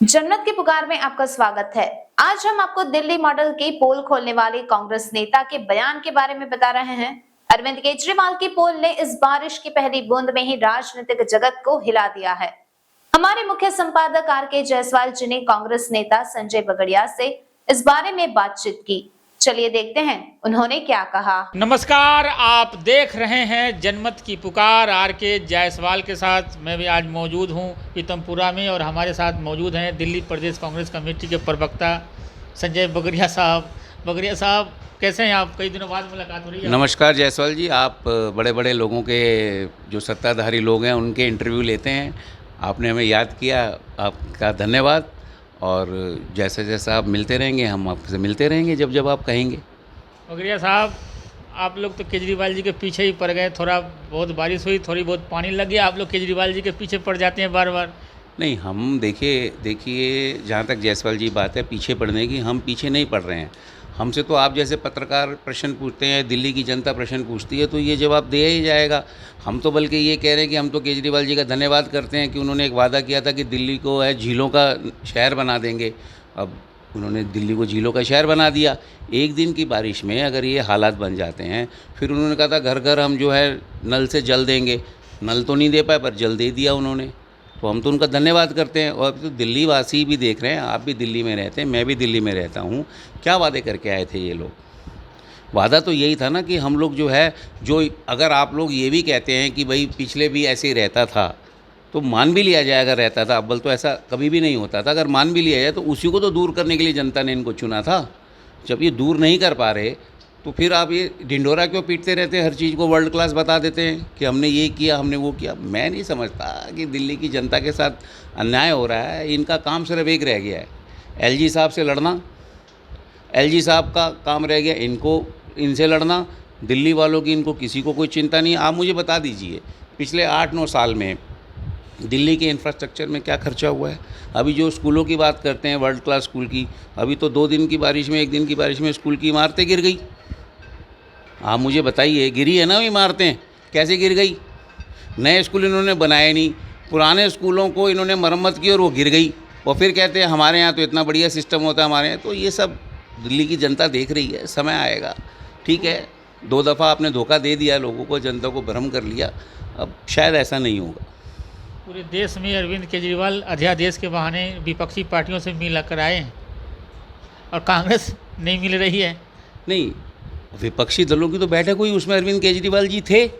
जन्नत की पुकार में आपका स्वागत है। आज हम आपको दिल्ली मॉडल की पोल खोलने वाले कांग्रेस नेता के बयान के बारे में बता रहे हैं। अरविंद केजरीवाल की पोल ने इस बारिश की पहली बूंद में ही राजनीतिक जगत को हिला दिया है। हमारे मुख्य संपादक आर.के. जायसवाल जी ने कांग्रेस नेता संजय बगड़िया से इस बारे में बातचीत की। चलिए देखते हैं उन्होंने क्या कहा। नमस्कार, आप देख रहे हैं जनमत की पुकार आर.के. जायसवाल के साथ। मैं भी आज मौजूद हूं पीतमपुरा में और हमारे साथ मौजूद हैं दिल्ली प्रदेश कांग्रेस कमेटी के प्रवक्ता संजय बगड़िया साहब। बगड़िया साहब, कैसे हैं आप? कई दिनों बाद मुलाकात हो रही है। नमस्कार जायसवाल जी, आप बड़े बड़े लोगों के जो सत्ताधारी लोग हैं उनके इंटरव्यू लेते हैं। आपने हमें याद किया, आपका धन्यवाद। और जैसे जैसा आप मिलते रहेंगे हम आपसे मिलते रहेंगे जब जब आप कहेंगे। बगड़िया साहब, आप लोग तो केजरीवाल जी के पीछे ही पड़ गए। थोड़ा बहुत बारिश हुई, थोड़ी बहुत पानी लग गया, आप लोग केजरीवाल जी के पीछे पड़ जाते हैं बार बार। नहीं, हम देखिए जहाँ तक जायसवाल जी बात है पीछे पड़ने की, हम पीछे नहीं पड़ रहे हैं। हमसे तो आप जैसे पत्रकार प्रश्न पूछते हैं, दिल्ली की जनता प्रश्न पूछती है, तो ये जवाब दिया ही जाएगा। हम तो बल्कि ये कह रहे हैं कि हम तो केजरीवाल जी का धन्यवाद करते हैं कि उन्होंने एक वादा किया था कि दिल्ली को है झीलों का शहर बना देंगे। अब उन्होंने दिल्ली को झीलों का शहर बना दिया। एक दिन की बारिश में अगर ये हालात बन जाते हैं, फिर उन्होंने कहा था घर घर हम जो है नल से जल देंगे। नल तो नहीं दे पाए पर जल दे दिया उन्होंने, तो हम तो उनका धन्यवाद करते हैं। और अब तो दिल्ली वासी भी देख रहे हैं, आप भी दिल्ली में रहते हैं, मैं भी दिल्ली में रहता हूँ। क्या वादे करके आए थे ये लोग? वादा तो यही था ना कि हम लोग जो है, जो अगर आप लोग ये भी कहते हैं कि भाई पिछले भी ऐसे ही रहता था, तो मान भी लिया जाए अगर रहता था। अव्वल तो ऐसा कभी भी नहीं होता था। अगर मान भी लिया जाए तो उसी को तो दूर करने के लिए जनता ने इनको चुना था। जब ये दूर नहीं कर पा रहे तो फिर आप ये ढिंढोरा क्यों पीटते रहते हैं? हर चीज़ को वर्ल्ड क्लास बता देते हैं कि हमने ये किया, हमने वो किया। मैं नहीं समझता कि दिल्ली की जनता के साथ अन्याय हो रहा है। इनका काम सिर्फ एक रह गया है, एलजी साहब से लड़ना। एलजी साहब का काम रह गया इनसे लड़ना। दिल्ली वालों की इनको किसी को कोई चिंता नहीं। आप मुझे बता दीजिए पिछले 8-9 साल में दिल्ली के इंफ्रास्ट्रक्चर में क्या खर्चा हुआ है? अभी जो स्कूलों की बात करते हैं, वर्ल्ड क्लास स्कूल की, अभी तो 2 दिन की बारिश में, 1 दिन की बारिश में स्कूल की इमारतें गिर गई। आप मुझे बताइए, गिरी है ना वो इमारतें? कैसे गिर गई? नए स्कूल इन्होंने बनाए नहीं, पुराने स्कूलों को इन्होंने मरम्मत की और वो गिर गई। और फिर कहते हैं हमारे यहाँ तो इतना बढ़िया सिस्टम होता है हमारे यहाँ। तो ये सब दिल्ली की जनता देख रही है, समय आएगा। ठीक है, 2 दफ़ा आपने धोखा दे दिया लोगों को, जनता को भ्रम कर लिया, अब शायद ऐसा नहीं होगा। पूरे देश में अरविंद केजरीवाल अध्यादेश के बहाने विपक्षी पार्टियों से मिल कर आए हैं और कांग्रेस नहीं मिल रही है। नहीं, विपक्षी दलों की तो बैठक हुई, उसमें अरविंद केजरीवाल जी थे।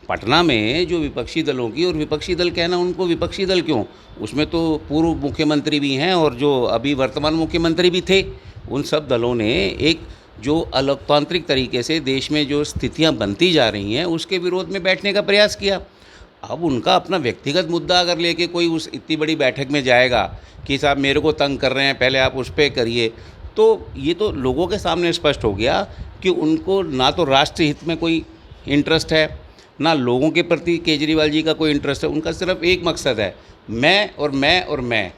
पटना में जो विपक्षी दलों की, और विपक्षी दल कहना उनको विपक्षी दल क्यों, उसमें तो पूर्व मुख्यमंत्री भी हैं और जो अभी वर्तमान मुख्यमंत्री भी थे। उन सब दलों ने एक जो अलोकतांत्रिक तरीके से देश में जो स्थितियां बनती जा रही हैं उसके विरोध में बैठने का प्रयास किया। अब उनका अपना व्यक्तिगत मुद्दा अगर लेके कोई उस इतनी बड़ी बैठक में जाएगा कि साहब मेरे को तंग कर रहे हैं, पहले आप उस पर करिए, तो ये तो लोगों के सामने स्पष्ट हो गया कि उनको ना तो राष्ट्र हित में कोई इंटरेस्ट है, ना लोगों के प्रति केजरीवाल जी का कोई इंटरेस्ट है। उनका सिर्फ एक मकसद है, मैं और मैं और मैं।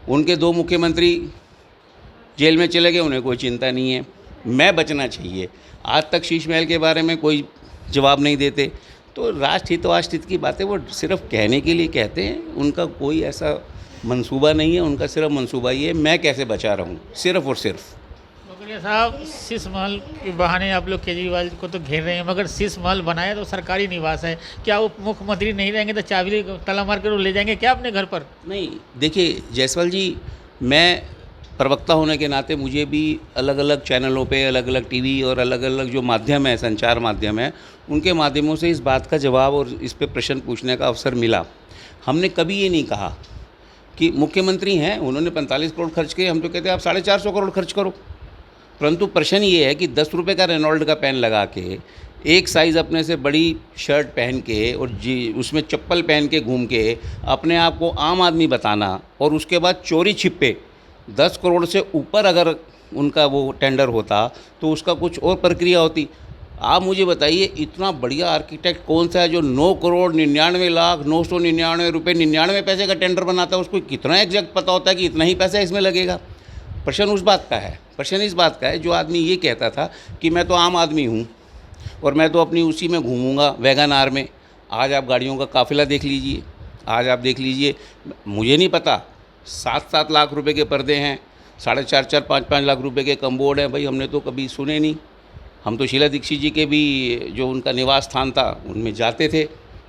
उनके 2 मुख्यमंत्री जेल में चले गए, उन्हें कोई चिंता नहीं है, मैं बचना चाहिए। आज तक शीश महल के बारे में कोई जवाब नहीं देते। तो राष्ट्रहित वाष्ट्रहित की बातें वो सिर्फ कहने के लिए कहते हैं, उनका कोई ऐसा मंसूबा नहीं है। उनका सिर्फ मंसूबा ये है, मैं कैसे बचा रहूं, सिर्फ और सिर्फ। बगड़िया साहब, शीश महल के बहाने आप लोग केजरीवाल को तो घेर रहे हैं, मगर शीश महल बनाया तो सरकारी निवास है। क्या वो मुख्यमंत्री नहीं रहेंगे तो चाबी ताला मार कर वो ले जाएंगे क्या अपने घर पर? नहीं, देखिए जायसवाल जी, मैं प्रवक्ता होने के नाते मुझे भी अलग अलग चैनलों पे, अलग अलग टीवी और अलग अलग जो माध्यम है, संचार माध्यम है, उनके माध्यमों से इस बात का जवाब और इस पे प्रश्न पूछने का अवसर मिला। हमने कभी ये नहीं कहा कि मुख्यमंत्री हैं, उन्होंने 45 करोड़ खर्च किए, हम तो कहते हैं आप 450 करोड़ खर्च करो। परंतु प्रश्न ये है कि 10 रुपये का रेनॉल्ड का पेन लगा के, एक साइज़ अपने से बड़ी शर्ट पहन के और उसमें चप्पल पहन के घूम के अपने आप को आम आदमी बताना, और उसके बाद चोरी छिपे 10 करोड़ से ऊपर अगर उनका वो टेंडर होता तो उसका कुछ और प्रक्रिया होती। आप मुझे बताइए, इतना बढ़िया आर्किटेक्ट कौन सा है जो 9,99,999 रुपये 99 पैसे का टेंडर बनाता है? उसको कितना एग्जैक्ट पता होता है कि इतना ही पैसा इसमें लगेगा? प्रश्न उस बात का है, प्रश्न इस बात का है जो आदमी ये कहता था कि मैं तो आम आदमी हूँ और मैं तो अपनी उसी में घूमूंगा वैगन आर में। आज आप गाड़ियों का काफ़िला देख लीजिए, आज आप देख लीजिए, मुझे नहीं पता 7-7 लाख रुपए के पर्दे हैं, 4.5-4, 5-5 लाख रुपए के कमबोर्ड हैं। भाई हमने तो कभी सुने नहीं। हम तो शीला दीक्षित जी के भी जो उनका निवास स्थान था उनमें जाते थे,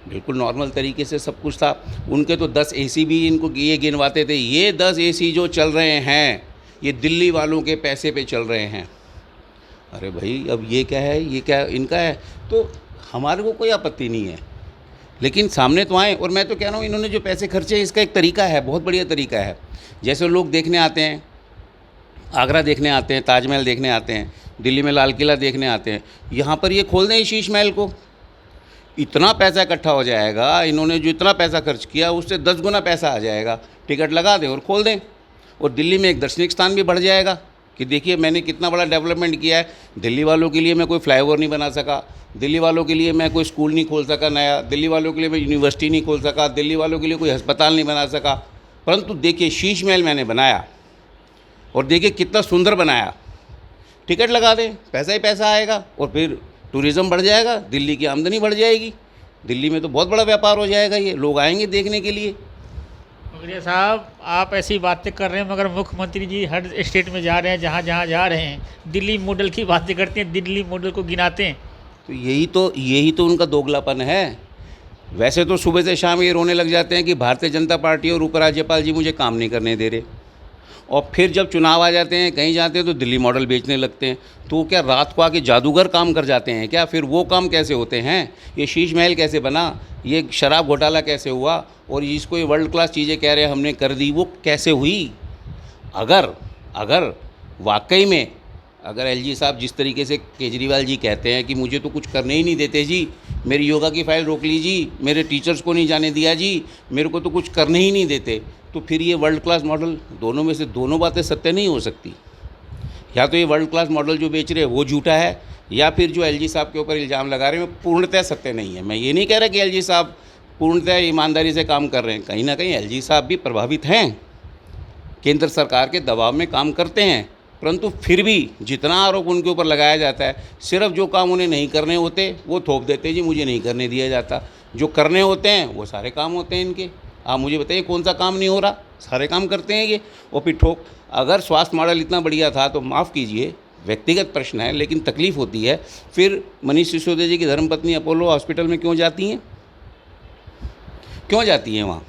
बिल्कुल नॉर्मल तरीके से सब कुछ था। उनके तो 10 एसी भी इनको ये गिनवाते थे, ये 10 एसी जो चल रहे हैं ये दिल्ली वालों के पैसे पे चल रहे हैं। अरे भाई अब ये क्या है, ये क्या इनका है? तो हमारे को कोई आपत्ति नहीं है, लेकिन सामने तो आए। और मैं तो कह रहा हूँ इन्होंने जो पैसे खर्चे हैं इसका एक तरीका है, बहुत बढ़िया तरीका है। जैसे लोग देखने आते हैं, आगरा देखने आते हैं, ताजमहल देखने आते हैं, दिल्ली में लाल किला देखने आते हैं, यहाँ पर ये खोल दें शीश महल को, इतना पैसा इकट्ठा हो जाएगा। इन्होंने जो इतना पैसा खर्च किया उससे 10 गुना पैसा आ जाएगा। टिकट लगा दें और खोल दें, और दिल्ली में एक दर्शनिक स्थान भी बढ़ जाएगा कि देखिए मैंने कितना बड़ा डेवलपमेंट किया है। दिल्ली वालों के लिए मैं कोई फ्लाईओवर नहीं बना सका, दिल्ली वालों के लिए मैं कोई स्कूल नहीं खोल सका नया, दिल्ली वालों के लिए मैं यूनिवर्सिटी नहीं खोल सका, दिल्ली वालों के लिए कोई अस्पताल नहीं बना सका, परंतु देखिए शीश महल मैंने बनाया और देखिए कितना सुंदर बनाया। टिकट लगा दें, पैसा ही पैसा आएगा और फिर टूरिज़्म बढ़ जाएगा, दिल्ली की आमदनी बढ़ जाएगी, दिल्ली में तो बहुत बड़ा व्यापार हो जाएगा, ये लोग आएंगे देखने के लिए। मगरिया साहब, आप ऐसी बातें कर रहे हैं मगर मुख्यमंत्री जी हर स्टेट में जा रहे हैं, जहाँ जहाँ जा रहे हैं दिल्ली मॉडल की बातें करते हैं, दिल्ली मॉडल को गिनाते हैं। तो यही तो उनका दोगलापन है। वैसे तो सुबह से शाम ये रोने लग जाते हैं कि भारतीय जनता पार्टी और उपराज्यपाल जी मुझे काम नहीं करने दे रहे, और फिर जब चुनाव आ जाते हैं कहीं जाते हैं तो दिल्ली मॉडल बेचने लगते हैं। तो क्या रात को आके जादूगर काम कर जाते हैं क्या? फिर वो काम कैसे होते हैं? ये शीश महल कैसे बना, ये शराब घोटाला कैसे हुआ, और इसको ये वर्ल्ड क्लास चीज़ें कह रहे हैं हमने कर दी, वो कैसे हुई? अगर वाकई में अगर एलजी साहब जिस तरीके से केजरीवाल जी कहते हैं कि मुझे तो कुछ करने ही नहीं देते जी, मेरी योगा की फ़ाइल रोक ली जी, मेरे टीचर्स को नहीं जाने दिया जी, मेरे को तो कुछ करने ही नहीं देते, तो फिर ये वर्ल्ड क्लास मॉडल, दोनों में से दोनों बातें सत्य नहीं हो सकती। या तो ये वर्ल्ड क्लास मॉडल जो बेच रहे हैं वो झूठा है, या फिर जो एलजी साहब के ऊपर इल्ज़ाम लगा रहे हैं वो पूर्णतः सत्य नहीं है। मैं ये नहीं कह रहा कि एलजी साहब पूर्णतः ईमानदारी से काम कर रहे हैं, कहीं ना कहीं एलजी साहब भी प्रभावित हैं, केंद्र सरकार के दबाव में काम करते हैं, परंतु फिर भी जितना आरोप उनके ऊपर लगाया जाता है, सिर्फ जो काम उन्हें नहीं करने होते वो थोप देते जी मुझे नहीं करने दिया जाता, जो करने होते हैं वो सारे काम होते हैं इनके। आप मुझे बताइए कौन सा काम नहीं हो रहा? सारे काम करते हैं ये। और फिर ठोक, अगर स्वास्थ्य मॉडल इतना बढ़िया था तो माफ़ कीजिए, व्यक्तिगत प्रश्न है, लेकिन तकलीफ़ होती है, फिर मनीष सिसोदिया जी की धर्मपत्नी अपोलो हॉस्पिटल में क्यों जाती हैं? क्यों जाती हैं वहाँ?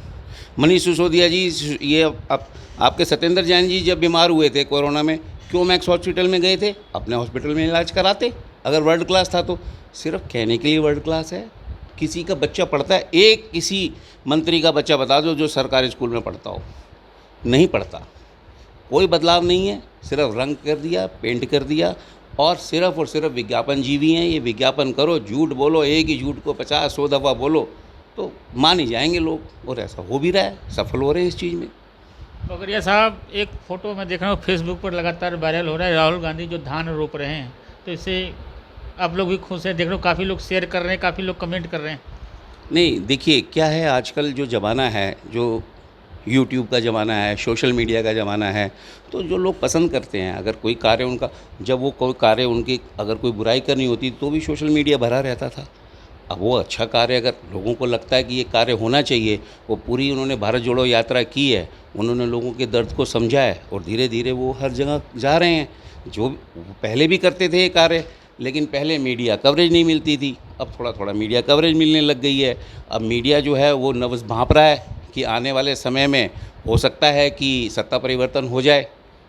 मनीष सिसोदिया जी, ये आपके सत्येंद्र जैन जी जब बीमार हुए थे कोरोना में, क्यों मैक्स हॉस्पिटल में गए थे? अपने हॉस्पिटल में इलाज कराते। अगर वर्ल्ड क्लास था तो सिर्फ कहने के लिए वर्ल्ड क्लास है। किसी का बच्चा पढ़ता है, एक किसी मंत्री का बच्चा बता दो जो सरकारी स्कूल में पढ़ता हो, नहीं पढ़ता। कोई बदलाव नहीं है, सिर्फ रंग कर दिया, पेंट कर दिया, और सिर्फ विज्ञापन जीवी हैं। ये विज्ञापन करो, झूठ बोलो, एक ही झूठ को 50-100 दफ़ा बोलो तो मान ही जाएंगे लोग, और ऐसा हो भी रहा है, सफल हो रहे हैं इस चीज़ में। मगरिया साहब, एक फ़ोटो मैं देख रहा हूँ फेसबुक पर लगातार वायरल हो रहा है, राहुल गांधी जो धान रोप रहे हैं, तो इससे आप लोग भी खुश हैं? देख रहे हो काफ़ी लोग शेयर कर रहे हैं, काफ़ी लोग कमेंट कर रहे हैं। नहीं, देखिए क्या है, आजकल जो ज़माना है, जो यूट्यूब का ज़माना है, सोशल मीडिया का ज़माना है, तो जो लोग पसंद करते हैं, अगर कोई कार्य उनका, जब वो कोई कार्य उनकी अगर कोई बुराई करनी होती तो भी सोशल मीडिया भरा रहता था। अब वो अच्छा कार्य अगर लोगों को लगता है कि ये कार्य होना चाहिए, वो पूरी उन्होंने भारत जोड़ो यात्रा की है, उन्होंने लोगों के दर्द को समझा है, और धीरे धीरे वो हर जगह जा रहे हैं। जो पहले भी करते थे ये कार्य, लेकिन पहले मीडिया कवरेज नहीं मिलती थी, अब थोड़ा थोड़ा मीडिया कवरेज मिलने लग गई है। अब मीडिया जो है वो नब्ज़ भांप रहा है कि आने वाले समय में हो सकता है कि सत्ता परिवर्तन हो जाए,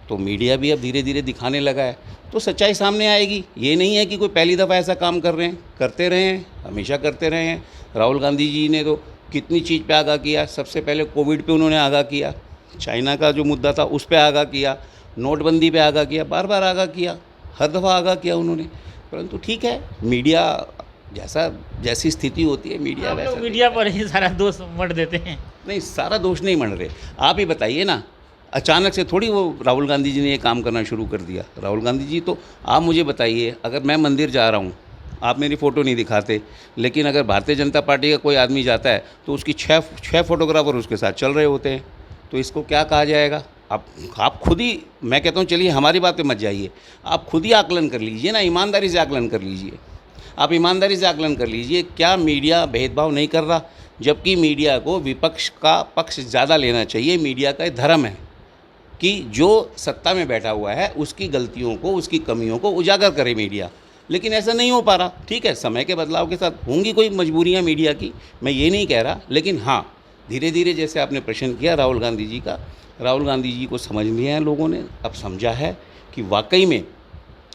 तो मीडिया भी अब धीरे धीरे दिखाने लगा है, तो सच्चाई सामने आएगी। ये नहीं है कि कोई पहली दफ़ा ऐसा काम कर रहे हैं, करते रहे हैं, हमेशा करते रहे हैं। राहुल गांधी जी ने तो कितनी चीज़ पे आगाह किया। सबसे पहले कोविड पे उन्होंने आगाह किया, चाइना का जो मुद्दा था उस पर आगाह किया, नोटबंदी पे आगाह किया, बार बार आगाह किया, हर दफ़ा आगाह किया उन्होंने। परंतु ठीक है, मीडिया जैसी स्थिति होती है मीडिया वैसा, मीडिया पर ही सारा दोष मढ़ देते हैं। नहीं, सारा दोष नहीं मढ़ रहे। आप ही बताइए ना, अचानक से थोड़ी वो राहुल गांधी जी ने ये काम करना शुरू कर दिया। राहुल गांधी जी तो, आप मुझे बताइए, अगर मैं मंदिर जा रहा हूँ, आप मेरी फ़ोटो नहीं दिखाते, लेकिन अगर भारतीय जनता पार्टी का कोई आदमी जाता है तो उसकी छः फोटोग्राफर उसके साथ चल रहे होते हैं, तो इसको क्या कहा जाएगा? आप खुद ही, मैं कहता हूँ चलिए हमारी बात पे मत जाइए, आप खुद ही आकलन कर लीजिए ना, ईमानदारी से आकलन कर लीजिए। आप ईमानदारी से आकलन कर लीजिए, क्या मीडिया भेदभाव नहीं कर रहा? जबकि मीडिया को विपक्ष का पक्ष ज़्यादा लेना चाहिए। मीडिया का धर्म है कि जो सत्ता में बैठा हुआ है उसकी गलतियों को, उसकी कमियों को उजागर करे मीडिया, लेकिन ऐसा नहीं हो पा रहा। ठीक है, समय के बदलाव के साथ होंगी कोई मजबूरियां मीडिया की, मैं ये नहीं कह रहा, लेकिन हाँ, धीरे धीरे जैसे आपने प्रश्न किया राहुल गांधी जी का, राहुल गांधी जी को समझ लिया है लोगों ने, अब समझा है कि वाकई में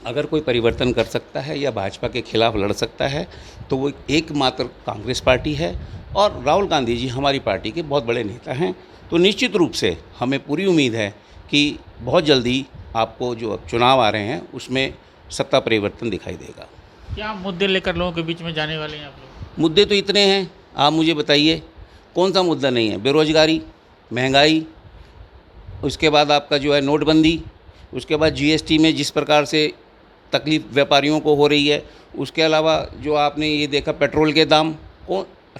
अगर कोई परिवर्तन कर सकता है या भाजपा के खिलाफ लड़ सकता है तो वो एकमात्र कांग्रेस पार्टी है, और राहुल गांधी जी हमारी पार्टी के बहुत बड़े नेता हैं। तो निश्चित रूप से हमें पूरी उम्मीद है कि बहुत जल्दी आपको जो अब चुनाव आ रहे हैं उसमें सत्ता परिवर्तन दिखाई देगा। क्या मुद्दे लेकर लोगों के बीच में जाने वाले हैं आप लोग? मुद्दे तो इतने हैं, आप मुझे बताइए कौन सा मुद्दा नहीं है। बेरोजगारी, महंगाई, उसके बाद आपका जो है नोटबंदी, उसके बाद जीएसटी में जिस प्रकार से तकलीफ़ व्यापारियों को हो रही है, उसके अलावा जो आपने ये देखा पेट्रोल के दाम,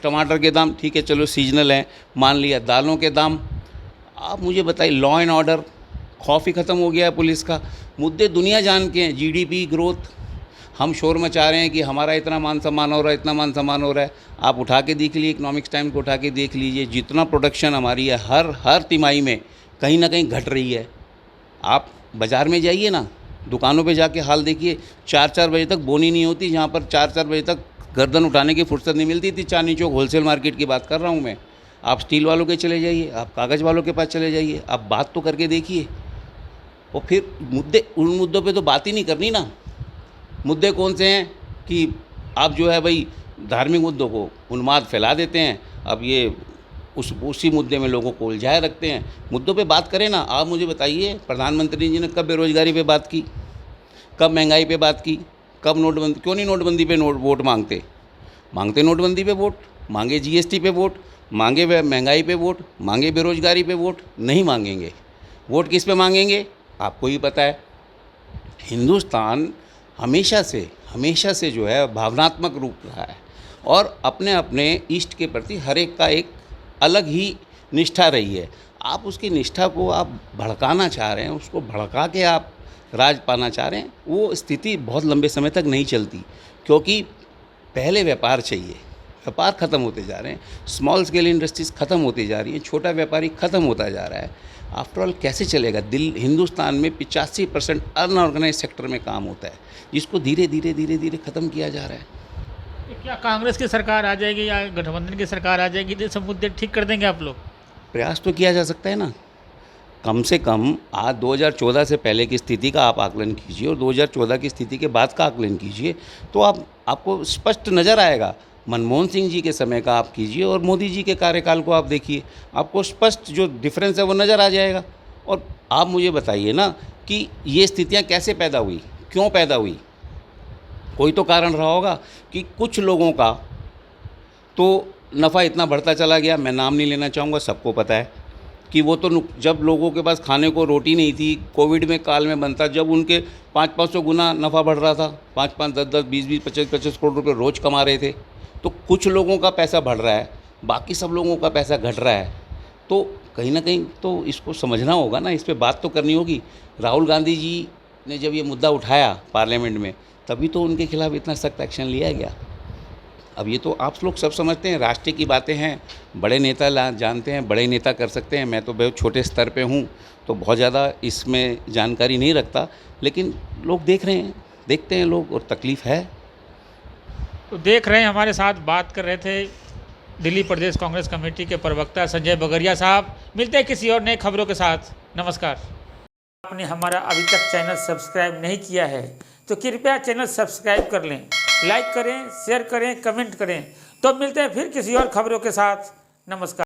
टमाटर के दाम, ठीक है चलो सीजनल हैं, मान लिया, दालों के दाम, आप मुझे बताइए लॉ एंड ऑर्डर, खौफ ही ख़त्म हो गया है पुलिस का। मुद्दे दुनिया जान के हैं, जीडीपी ग्रोथ, हम शोर मचा रहे हैं कि हमारा इतना मान सम्मान हो रहा है, इतना मान सम्मान हो रहा है। आप उठा के देख लीजिए, इकोनॉमिक्स टाइम को उठा के देख लीजिए, जितना प्रोडक्शन हमारी है हर तिमाही में कहीं ना कहीं घट रही है। आप बाज़ार में जाइए ना, दुकानों पे जाके हाल देखिए, 4-4 बजे तक बोनी नहीं होती, जहाँ पर 4-4 बजे तक गर्दन उठाने की फुर्सत नहीं मिलती थी। चांदनी चौक होलसेल मार्केट की बात कर रहा हूँ मैं। आप स्टील वालों के चले जाइए, आप कागज़ वालों के पास चले जाइए, आप बात तो करके देखिए। और फिर उन मुद्दों पे तो बात ही नहीं करनी ना। मुद्दे कौन से हैं कि आप जो है भाई धार्मिक मुद्दों को उन्माद फैला देते हैं, अब ये उसी मुद्दे में लोगों को उलझाए रखते हैं। मुद्दों पे बात करें ना। आप मुझे बताइए प्रधानमंत्री जी ने कब बेरोजगारी पे बात की, कब महंगाई पे बात की, कब नोटबंदी, क्यों नहीं नोटबंदी पे वोट मांगते नोटबंदी पे वोट, मांगे जीएसटी पे वोट, मांगे महंगाई पे वोट, मांगे बेरोजगारी पे वोट, नहीं मांगेंगे। वोट किस पे मांगेंगे आपको ही पता है। हिंदुस्तान हमेशा से जो है भावनात्मक रूप रहा है, और अपने अपने इष्ट के प्रति हर एक का एक अलग ही निष्ठा रही है। आप उसकी निष्ठा को आप भड़काना चाह रहे हैं, उसको भड़का के आप राज पाना चाह रहे हैं, वो स्थिति बहुत लंबे समय तक नहीं चलती, क्योंकि पहले व्यापार चाहिए। व्यापार ख़त्म होते जा रहे हैं, स्मॉल स्केल इंडस्ट्रीज़ ख़त्म होती जा रही हैं, छोटा व्यापारी ख़त्म होता जा रहा है। आफ्टरऑल कैसे चलेगा? हिंदुस्तान में 85% अनऑर्गेनाइज सेक्टर में काम होता है, जिसको धीरे धीरे ख़त्म किया जा रहा है। क्या कांग्रेस की सरकार आ जाएगी या गठबंधन की सरकार आ जाएगी तो सब मुद्दे ठीक कर देंगे आप लोग? प्रयास तो किया जा सकता है ना। कम से कम आज 2014 से पहले की स्थिति का आप आकलन कीजिए और 2014 की स्थिति के बाद का आकलन कीजिए, तो आपको स्पष्ट नज़र आएगा। मनमोहन सिंह जी के समय का आप कीजिए और मोदी जी के कार्यकाल को आप देखिए, आपको स्पष्ट जो डिफरेंस है वो नज़र आ जाएगा। और आप मुझे बताइए ना कि ये स्थितियाँ कैसे पैदा हुई, क्यों पैदा हुई? कोई तो कारण रहा होगा कि कुछ लोगों का तो नफ़ा इतना बढ़ता चला गया। मैं नाम नहीं लेना चाहूँगा, सबको पता है कि वो तो जब लोगों के पास खाने को रोटी नहीं थी, कोविड में काल में बनता, जब उनके 500-500 गुना नफ़ा बढ़ रहा था, 5-5, 10-10, 20-20, 25-25 करोड़ रुपए रोज़ कमा रहे थे, तो कुछ लोगों का पैसा बढ़ रहा है, बाकी सब लोगों का पैसा घट रहा है। तो कहीं ना कहीं तो इसको समझना होगा ना, इस पर बात तो करनी होगी। राहुल गांधी जी ने जब ये मुद्दा उठाया पार्लियामेंट में, तभी तो उनके खिलाफ इतना सख्त एक्शन लिया गया। अब ये तो आप लोग सब समझते हैं, राष्ट्र की बातें हैं, बड़े नेता जानते हैं, बड़े नेता कर सकते हैं। मैं तो बहुत छोटे स्तर पे हूँ, तो बहुत ज़्यादा इसमें जानकारी नहीं रखता, लेकिन लोग देख रहे हैं, देखते हैं लोग, और तकलीफ़ है। तो देख रहे हैं, हमारे साथ बात कर रहे थे दिल्ली प्रदेश कांग्रेस कमेटी के प्रवक्ता संजय बगरिया साहब। मिलते हैं किसी और नए खबरों के साथ। नमस्कार। आपने हमारा अभी तक चैनल सब्सक्राइब नहीं किया है तो कृपया चैनल सब्सक्राइब कर लें, लाइक करें, शेयर करें, कमेंट करें। तो मिलते हैं फिर किसी और खबरों के साथ। नमस्कार।